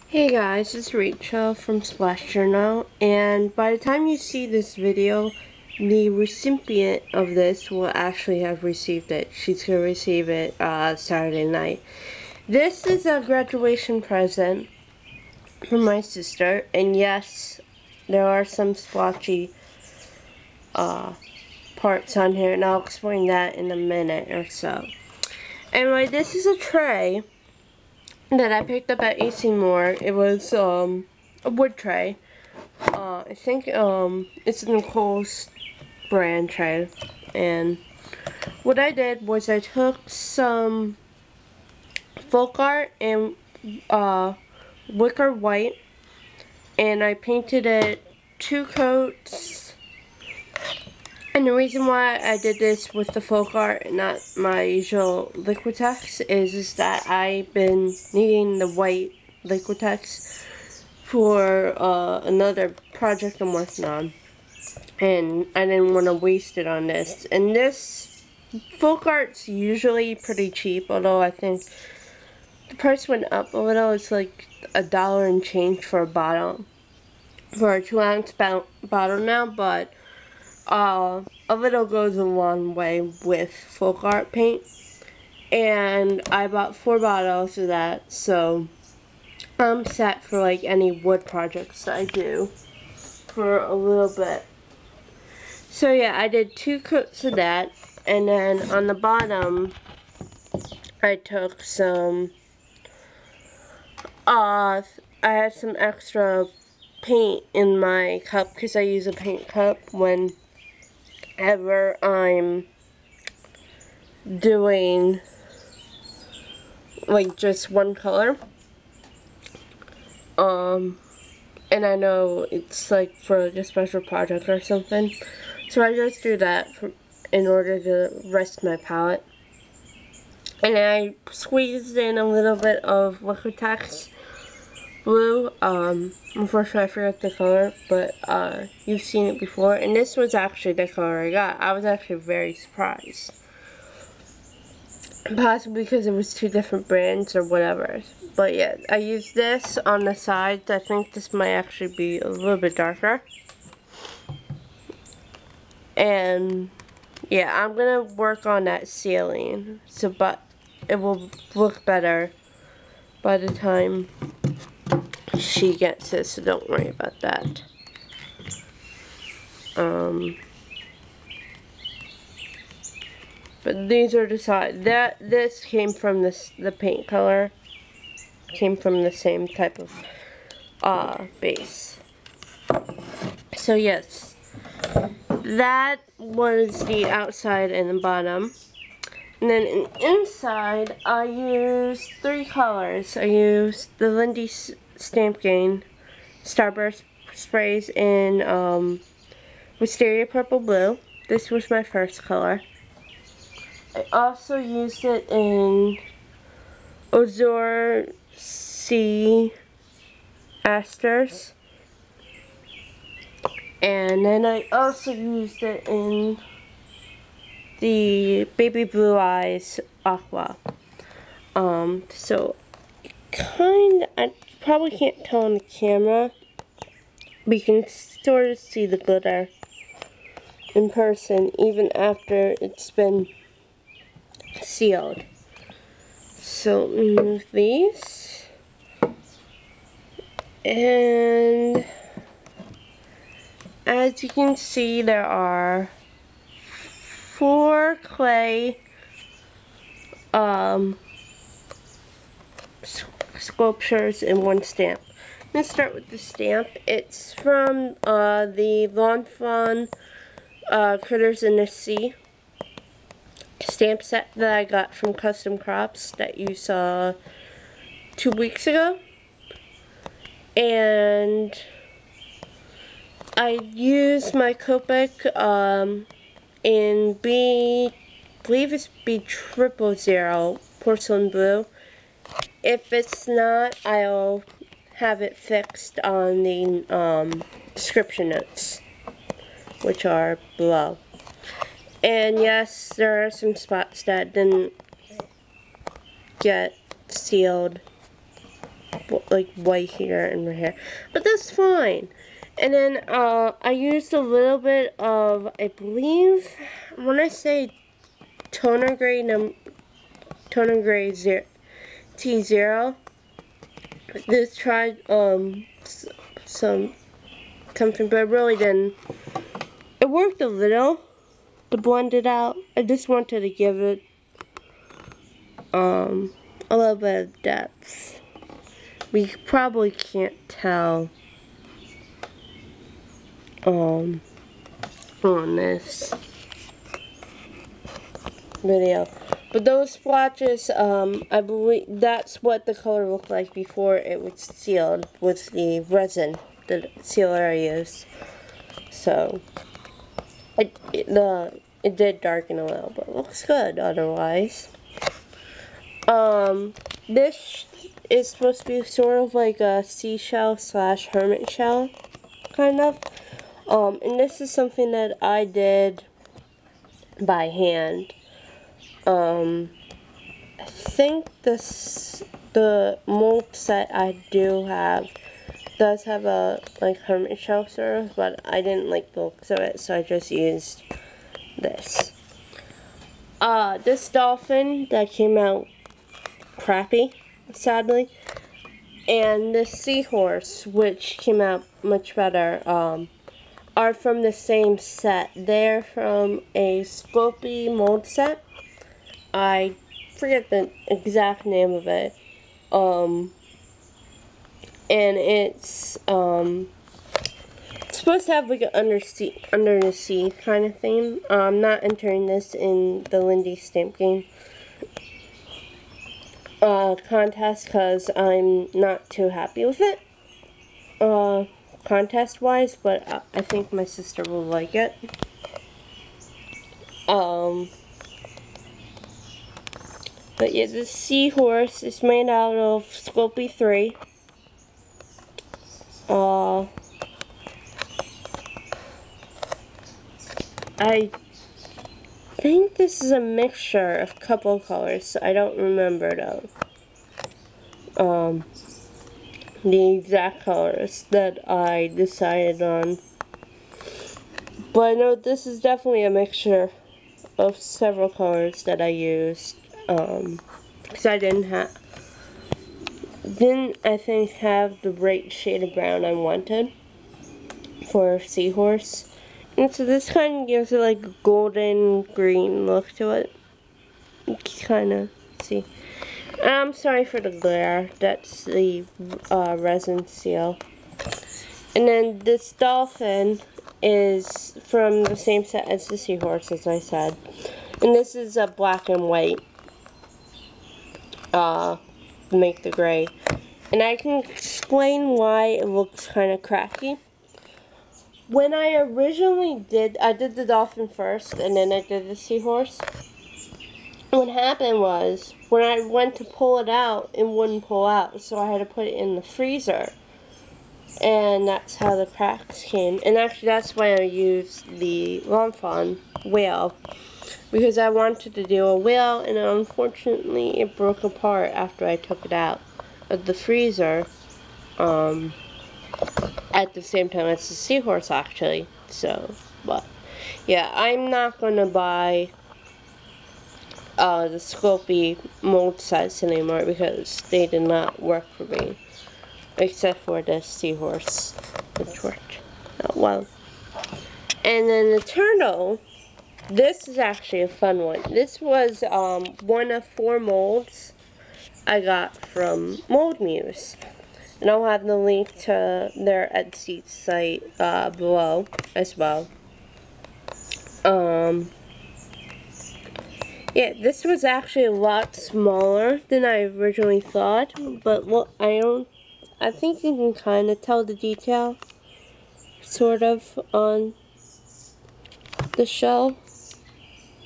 Hey guys, it's Rachel from Splash Journal, and by the time you see this video, the recipient of this will actually have received it. She's going to receive it Saturday night. This is a graduation present from my sister, and yes, there are some splotchy parts on here, and I'll explain that in a minute or so. Anyway, this is a tray that I picked up at AC Moore. It was a wood tray. I think it's Nicole's brand tray. And what I did was I took some folk art and wicker white, and I painted it 2 coats. And the reason why I did this with the folk art and not my usual Liquitex is that I've been needing the white Liquitex for another project I'm working on. And I didn't want to waste it on this. And this folk art's usually pretty cheap, although I think the price went up a little. It's like $1 and change for a bottle. For a 2-ounce bottle now, but a little goes a long way with folk art paint, and I bought 4 bottles of that, so I'm set for like any wood projects that I do for a little bit. So yeah, I did 2 coats of that, and then on the bottom I took some I had some extra paint in my cup because I use a paint cup whenever I'm doing like just one color. And I know it's like for like a special project or something, so I just do that in order to rest my palette. And I squeezed in a little bit of Liquitex blue. Unfortunately I forgot the color, but you've seen it before, and this was actually the color I got. I was actually very surprised, possibly because it was 2 different brands or whatever. But yeah, I used this on the sides. I think this might actually be a little bit darker, and yeah, I'm gonna work on that ceiling, but it will look better by the time she gets it, so don't worry about that. But these are the sides. This came from the paint color came from the same type of base. So yes, that was the outside and the bottom. And then inside, I used 3 colors. I used the Lindy Stamp Gain Starburst sprays in Wisteria Purple Blue. This was my first color. I also used it in Ozor Sea Asters. And then I also used it in the Baby Blue Eyes Aqua. So I probably can't tell on the camera, but you can sort of see the glitter in person even after it's been sealed. So move these, and as you can see, there are 4 clay sculptures and 1 stamp. Let's start with the stamp. It's from the Fawn Critters in the Sea stamp set that I got from Custom Crops that you saw 2 weeks ago. And I used my Copic in I believe it's B000 porcelain blue. If it's not, I'll have it fixed on the description notes, which are below. And yes, there are some spots that didn't get sealed like white here and right here, but that's fine. And then I used a little bit of, I believe, when I say toner grade T0, this tried something, but it really didn't. It worked a little to blend it out. I just wanted to give it a little bit of depth. We probably can't tell on this video, but those splotches, I believe that's what the color looked like before it was sealed with the resin, the sealer I used. So it did darken a little, but it looks good otherwise. This is supposed to be sort of like a seashell / hermit shell, kind of. And this is something that I did by hand. I think the mold set I do have does have a like hermit shell sort of, but I didn't like the looks of it, so I just used this. This dolphin that came out crappy, sadly, and this seahorse, which came out much better, are from the same set. They're from a Sculpy mold set. I forget the exact name of it. And it's supposed to have like an under the sea kind of theme. I'm not entering this in the Lindy stamp game contest because I'm not too happy with it contest wise, but I think my sister will like it. But yeah, this seahorse is made out of Sculpy 3. I think this is a mixture of a couple colors, so I don't remember though. The exact colors that I decided on. But I know this is definitely a mixture of several colors that I used. Because I didn't I think have the right shade of brown I wanted for seahorse. And so this kind of gives it like a golden green look to it. You can kind of see. I'm sorry for the glare. That's the resin seal. And then this dolphin is from the same set as the seahorse, as I said. And this is a black and white. Make the gray. And I can explain why it looks kind of cracky. When I originally I did the dolphin first, and then I did the seahorse. What happened was, when I went to pull it out, it wouldn't pull out, so I had to put it in the freezer. And that's how the cracks came. And actually, that's why I used the Fawn whale, because I wanted to do a whale, and unfortunately, it broke apart after I took it out of the freezer. At the same time as the seahorse, actually. So, but yeah, I'm not gonna buy the Sculpy mold sets anymore because they did not work for me, except for the seahorse, which worked out well. And then the turtle, this is actually a fun one. This was one of 4 molds I got from Mold Muse. And I'll have the link to their Etsy site below as well. Yeah, this was actually a lot smaller than I originally thought, but I think you can kind of tell the detail, sort of, on the shell,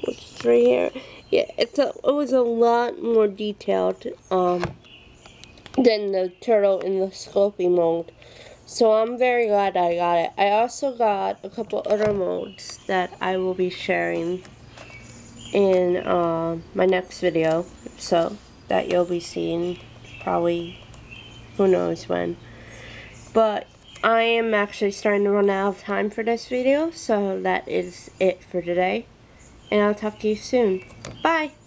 which is right here. Yeah, it was a lot more detailed, than the turtle in the Sculpy mold. So I'm very glad I got it. I also got a couple other molds that I will be sharing in my next video. So that you'll be seeing probably who knows when. But I am actually starting to run out of time for this video, so that is it for today. And I'll talk to you soon. Bye!